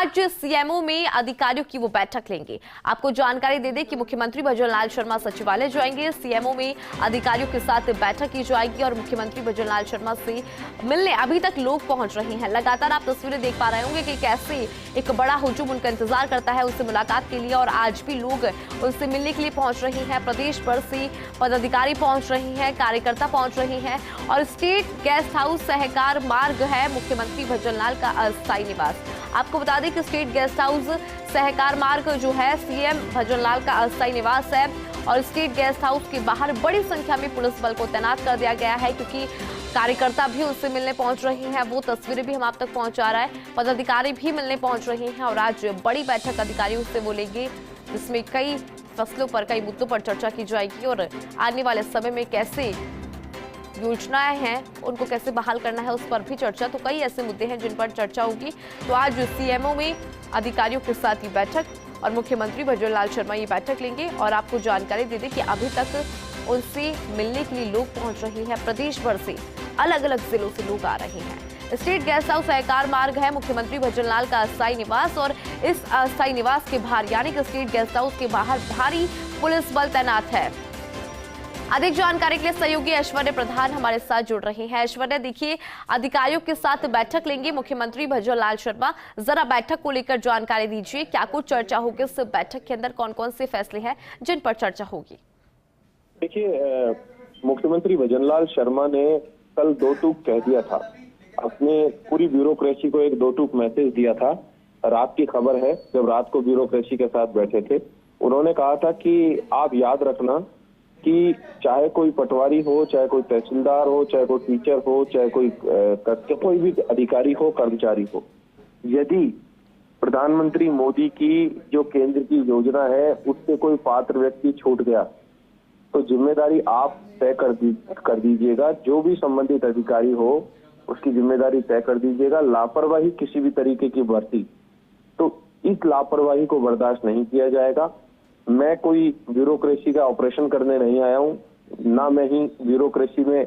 आज सीएमओ में अधिकारियों की वो बैठक लेंगे। आपको जानकारी दे दें कि मुख्यमंत्री भजनलाल शर्मा सचिवालय जाएंगे। सीएमओ में अधिकारियों के साथ बैठक की जाएगी और मुख्यमंत्री भजनलाल शर्मा से मिलने अभी तक लोग पहुंच रहे हैं। लगातार आप तस्वीरें देख पा रहे होंगे कि कैसे एक बड़ा हुजूम उनका इंतजार करता है उनसे मुलाकात के लिए, और आज भी लोग उनसे मिलने के लिए पहुंच रहे हैं। प्रदेश भर से पदाधिकारी पहुंच रहे हैं, कार्यकर्ता पहुंच रहे हैं, और स्टेट गेस्ट हाउस सहकार मार्ग है मुख्यमंत्री भजनलाल का अस्थायी निवास। आपको बता दें कि स्टेट गेस्ट हाउस सहकार मार्ग जो है सीएम भजनलाल का अस्थायी निवास है, और स्टेट गेस्ट हाउस के बाहर बड़ी संख्या में पुलिस बल को तैनात कर दिया गया है, क्योंकि कार्यकर्ता भी उससे मिलने पहुंच रहे हैं। वो तस्वीरें भी हम आप तक पहुंचा रहा है। पदाधिकारी भी मिलने पहुंच रहे हैं और आज बड़ी बैठक अधिकारियों से वो लेंगे, जिसमें कई फसलों पर, कई मुद्दों पर चर्चा की जाएगी और आने वाले समय में कैसे योजनाएं हैं उनको कैसे बहाल करना है उस पर भी चर्चा। तो कई ऐसे मुद्दे हैं जिन पर चर्चा होगी। तो आज सीएमओ में अधिकारियों के साथ ये बैठक और मुख्यमंत्री भजनलाल शर्मा ये बैठक लेंगे। और आपको जानकारी दे दें कि अभी तक उनसे मिलने के लिए लोग पहुंच रहे हैं। प्रदेश भर से अलग अलग जिलों से लोग आ रहे हैं। स्टेट गेस्ट हाउस सहकार मार्ग है मुख्यमंत्री भजनलाल का अस्थायी निवास, और इस अस्थायी निवास के बाहर यानी कि स्टेट गेस्ट हाउस के बाहर भारी पुलिस बल तैनात है। अधिक जानकारी के लिए सहयोगी ऐश्वर्य प्रधान हमारे साथ जुड़ रहे हैं। ऐश्वर्य, देखिए अधिकारियों के साथ बैठक लेंगे मुख्यमंत्री भजनलाल शर्मा, जरा बैठक को लेकर जानकारी दीजिए। क्या कुछ चर्चा होगी इस बैठक के अंदर, कौन कौन से फैसले हैं जिन पर चर्चा होगी? देखिए, मुख्यमंत्री भजनलाल शर्मा ने कल दो टूक कह दिया था, अपने पूरी ब्यूरोक्रेसी को एक दो टूक मैसेज दिया था। रात की खबर है, जब रात को ब्यूरोक्रेसी के साथ बैठे थे, उन्होंने कहा था कि आप याद रखना कि चाहे कोई पटवारी हो, चाहे कोई तहसीलदार हो, चाहे कोई टीचर हो, चाहे कोई भी अधिकारी हो, कर्मचारी हो, यदि प्रधानमंत्री मोदी की जो केंद्र की योजना है उससे कोई पात्र व्यक्ति छूट गया तो जिम्मेदारी आप तय कर दीजिएगा। जो भी संबंधित अधिकारी हो उसकी जिम्मेदारी तय कर दीजिएगा। लापरवाही किसी भी तरीके की बरती तो इस लापरवाही को बर्दाश्त नहीं किया जाएगा। मैं कोई ब्यूरोक्रेसी का ऑपरेशन करने नहीं आया हूँ, ना मैं ही ब्यूरोक्रेसी में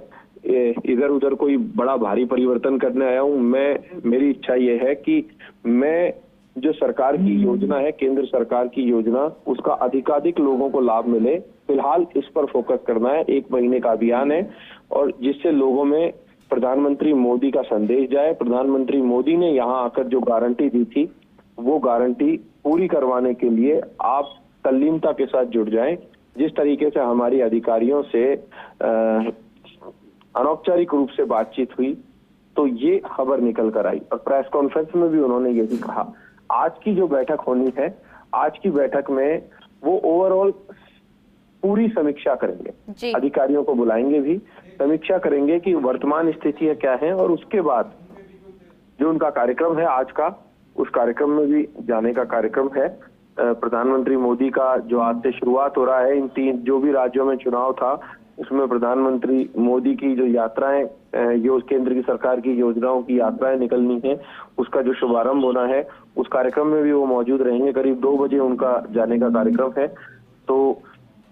इधर उधर कोई बड़ा भारी परिवर्तन करने आया हूँ। मेरी इच्छा यह है कि मैं जो सरकार की योजना है, केंद्र सरकार की योजना, उसका अधिकाधिक लोगों को लाभ मिले। फिलहाल इस पर फोकस करना है। 1 महीने का अभियान है और जिससे लोगों में प्रधानमंत्री मोदी का संदेश जाए। प्रधानमंत्री मोदी ने यहाँ आकर जो गारंटी दी थी वो गारंटी पूरी करवाने के लिए आप तल्लीनता के साथ जुड़ जाएं। जिस तरीके से हमारी अधिकारियों से अनौपचारिक रूप से बातचीत हुई तो ये खबर निकल कर आई, और प्रेस कॉन्फ्रेंस में भी उन्होंने यही कहा। आज की जो बैठक होनी है, आज की बैठक में वो ओवरऑल पूरी समीक्षा करेंगे। अधिकारियों को बुलाएंगे भी, समीक्षा करेंगे कि वर्तमान स्थिति क्या है, और उसके बाद जो उनका कार्यक्रम है आज का, उस कार्यक्रम में भी जाने का कार्यक्रम है। प्रधानमंत्री मोदी का जो आज से शुरुआत हो रहा है, इन 3 जो भी राज्यों में चुनाव था उसमें प्रधानमंत्री मोदी की जो यात्राएं, जो केंद्र की सरकार की योजनाओं की यात्राएं निकलनी है, उसका जो शुभारंभ होना है, उस कार्यक्रम में भी वो मौजूद रहेंगे। करीब 2 बजे उनका जाने का कार्यक्रम है। तो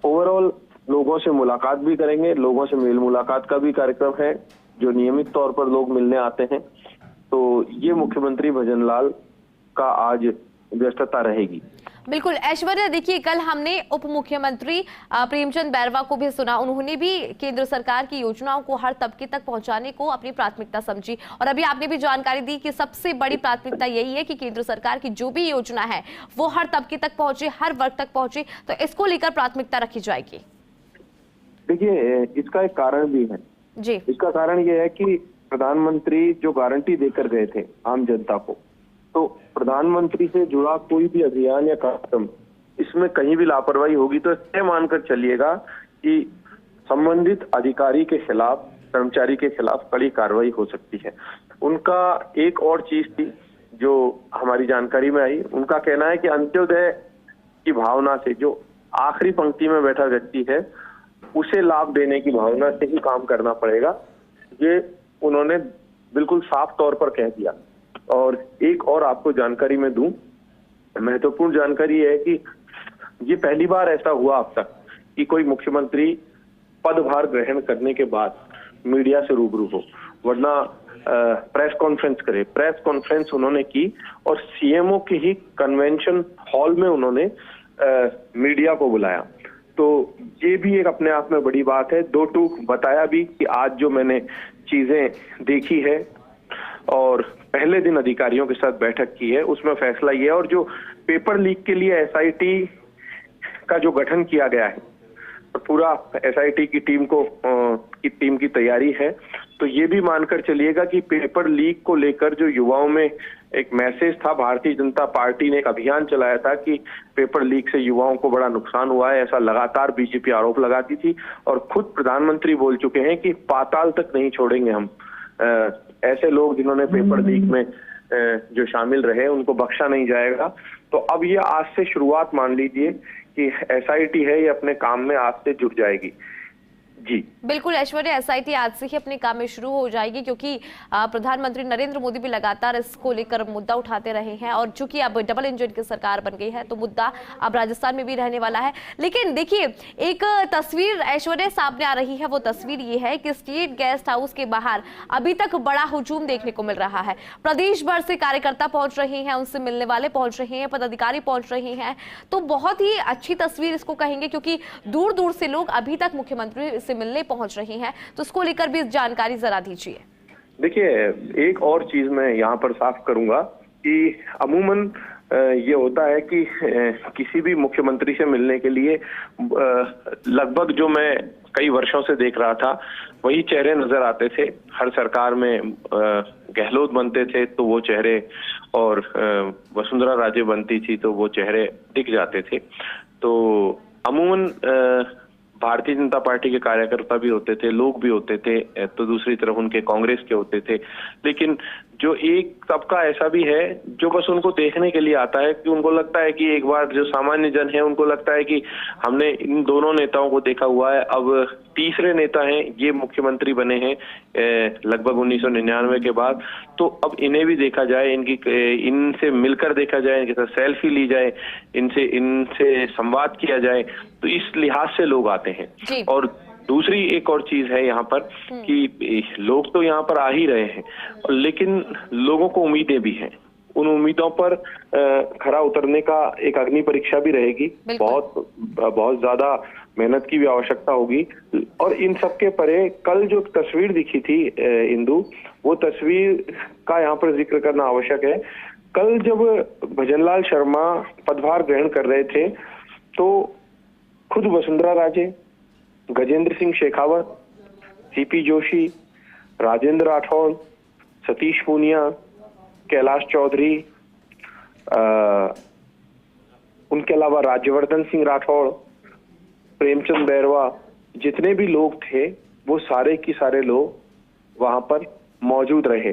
ओवरऑल लोगों से मुलाकात भी करेंगे, लोगों से मेल मुलाकात का भी कार्यक्रम है, जो नियमित तौर पर लोग मिलने आते हैं। तो ये मुख्यमंत्री भजनलाल का आज व्यस्तता रहेगी। बिल्कुल ऐश्वर्या, देखिए कल हमने उप मुख्यमंत्री प्रेमचंद बैरवा को भी सुना। उन्होंने भी केंद्र सरकार की योजनाओं को हर तबके तक पहुंचाने को अपनी प्राथमिकता समझी, और अभी आपने भी जानकारी दी कि सबसे बड़ी प्राथमिकता यही है कि केंद्र सरकार की जो भी योजना है वो हर तबके तक पहुंचे, हर वर्ग तक पहुंचे। तो इसको लेकर प्राथमिकता रखी जाएगी। देखिए, इसका एक कारण भी है जी। इसका कारण ये है कि प्रधानमंत्री जो गारंटी देकर गए थे आम जनता को, तो प्रधानमंत्री से जुड़ा कोई भी अभियान या कार्यक्रम, इसमें कहीं भी लापरवाही होगी तो यह मानकर चलिएगा कि संबंधित अधिकारी के खिलाफ, कर्मचारी के खिलाफ कड़ी कार्रवाई हो सकती है। उनका एक और चीज थी जो हमारी जानकारी में आई, उनका कहना है कि अंत्योदय की भावना से जो आखिरी पंक्ति में बैठा व्यक्ति है उसे लाभ देने की भावना से ही काम करना पड़ेगा। ये उन्होंने बिल्कुल साफ तौर पर कह दिया। और एक और आपको जानकारी में दूं, महत्वपूर्ण जानकारी है कि ये पहली बार ऐसा हुआ अब तक कि कोई मुख्यमंत्री पदभार ग्रहण करने के बाद मीडिया से रूबरू हो, वरना प्रेस कॉन्फ्रेंस करे। प्रेस कॉन्फ्रेंस उन्होंने की और सीएमओ के ही कन्वेंशन हॉल में उन्होंने मीडिया को बुलाया। तो ये भी एक अपने आप में बड़ी बात है। दो टूक बताया भी कि आज जो मैंने चीजें देखी है और पहले दिन अधिकारियों के साथ बैठक की है उसमें फैसला ये है। और जो पेपर लीक के लिए एसआईटी का जो गठन किया गया है, पूरा एसआईटी की टीम की तैयारी है। तो ये भी मानकर चलिएगा कि पेपर लीक को लेकर जो युवाओं में एक मैसेज था, भारतीय जनता पार्टी ने एक अभियान चलाया था कि पेपर लीक से युवाओं को बड़ा नुकसान हुआ है, ऐसा लगातार बीजेपी आरोप लगाती थी। और खुद प्रधानमंत्री बोल चुके हैं कि पाताल तक नहीं छोड़ेंगे हम ऐसे लोग जिन्होंने पेपर लीक में जो शामिल रहे, उनको बख्शा नहीं जाएगा। तो अब ये आज से शुरुआत मान लीजिए कि एसआईटी है, ये अपने काम में आज से जुट जाएगी। जी बिल्कुल ऐश्वर्या, एसआईटी आज से ही अपने काम में शुरू हो जाएगी, क्योंकि प्रधानमंत्री नरेंद्र मोदी भी लगातार इसको लेकर मुद्दा उठाते रहे हैं। और चूंकि अब डबल इंजन की सरकार बन गई है तो मुद्दा अब राजस्थान में भी रहने वाला है। लेकिन देखिए, एक तस्वीर ऐश्वर्या सामने आ रही है। वो तस्वीर ये है कि स्टेट गेस्ट हाउस के बाहर अभी तक बड़ा हुजूम देखने को मिल रहा है। प्रदेश भर से कार्यकर्ता पहुंच रहे हैं, उनसे मिलने वाले पहुंच रहे हैं, पदाधिकारी पहुंच रहे हैं। तो बहुत ही अच्छी तस्वीर इसको कहेंगे, क्योंकि दूर दूर से लोग अभी तक मुख्यमंत्री से मिलने पहुंच रहे हैं। तो इसको लेकर भी जानकारी जरा दीजिए। देखिए, एक और चीज मैं यहाँ पर साफ करूंगा कि अमूमन ये होता है कि किसी भी मुख्यमंत्री से मिलने के लिए लगभग जो मैं कई वर्षों से देख रहा था वही चेहरे नजर आते थे। हर सरकार में गहलोत बनते थे तो वो चेहरे, और वसुंधरा राजे बनती थी तो वो चेहरे दिख जाते थे। तो अमूमन भारतीय जनता पार्टी के कार्यकर्ता भी होते थे, लोग भी होते थे, तो दूसरी तरफ उनके कांग्रेस के होते थे। लेकिन जो एक तबका ऐसा भी है जो बस उनको देखने के लिए आता है, कि उनको लगता है कि एक बार जो सामान्य जन है उनको लगता है कि हमने इन दोनों नेताओं को देखा हुआ है, अब तीसरे नेता हैं, ये मुख्यमंत्री बने हैं लगभग 1999 के बाद, तो अब इन्हें भी देखा जाए, इनसे मिलकर देखा जाए, इनके साथ सेल्फी ली जाए, इनसे संवाद किया जाए। तो इस लिहाज से लोग आते हैं। और दूसरी एक और चीज है यहाँ पर कि लोग तो यहाँ पर आ ही रहे हैं, लेकिन लोगों को उम्मीदें भी हैं। उन उम्मीदों पर खरा उतरने का एक अग्नि परीक्षा भी रहेगी। बहुत ज्यादा मेहनत की भी आवश्यकता होगी। और इन सबके परे कल जो तस्वीर दिखी थी इंदु, वो तस्वीर का यहाँ पर जिक्र करना आवश्यक है। कल जब भजनलाल शर्मा पदभार ग्रहण कर रहे थे तो खुद वसुंधरा राजे, गजेंद्र सिंह शेखावत, सीपी जोशी, राजेंद्र राठौड़, सतीश पूनिया, कैलाश चौधरी, उनके अलावा राज्यवर्धन सिंह राठौड़, प्रेमचंद बैरवा, जितने भी लोग थे वो सारे की सारे लोग वहां पर मौजूद रहे।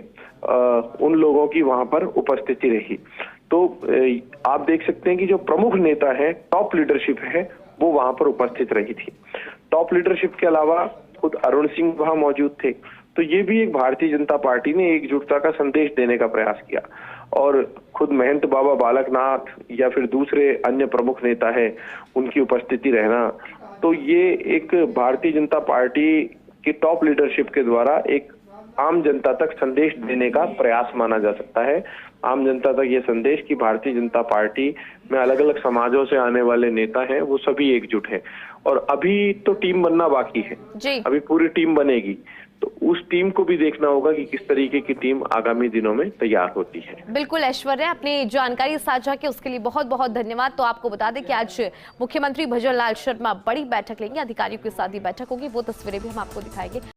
उन लोगों की वहां पर उपस्थिति रही। तो आप देख सकते हैं कि जो प्रमुख नेता है, टॉप लीडरशिप है, वो वहां पर उपस्थित रही थी। टॉप लीडरशिप के अलावा खुद अरुण सिंह वहां मौजूद थे। तो ये भी एक भारतीय जनता पार्टी ने एकजुटता का संदेश देने का प्रयास किया। और खुद महंत बाबा बालकनाथ या फिर दूसरे अन्य प्रमुख नेता है, उनकी उपस्थिति रहना, तो ये एक भारतीय जनता पार्टी की टॉप लीडरशिप के द्वारा एक आम जनता तक संदेश देने का प्रयास माना जा सकता है। आम जनता तक ये संदेश कि भारतीय जनता पार्टी में अलग अलग समाजों से आने वाले नेता हैं, वो सभी एकजुट हैं। और अभी तो टीम बनना बाकी है, अभी पूरी टीम बनेगी। तो उस टीम को भी देखना होगा कि किस तरीके की टीम आगामी दिनों में तैयार होती है। बिल्कुल ऐश्वर्या, अपनी जानकारी साझा की उसके लिए बहुत बहुत धन्यवाद। तो आपको बता दें कि आज मुख्यमंत्री भजनलाल शर्मा बड़ी बैठक लेंगे, अधिकारियों के साथ ही बैठक होगी, वो तस्वीरें भी हम आपको दिखाएंगे।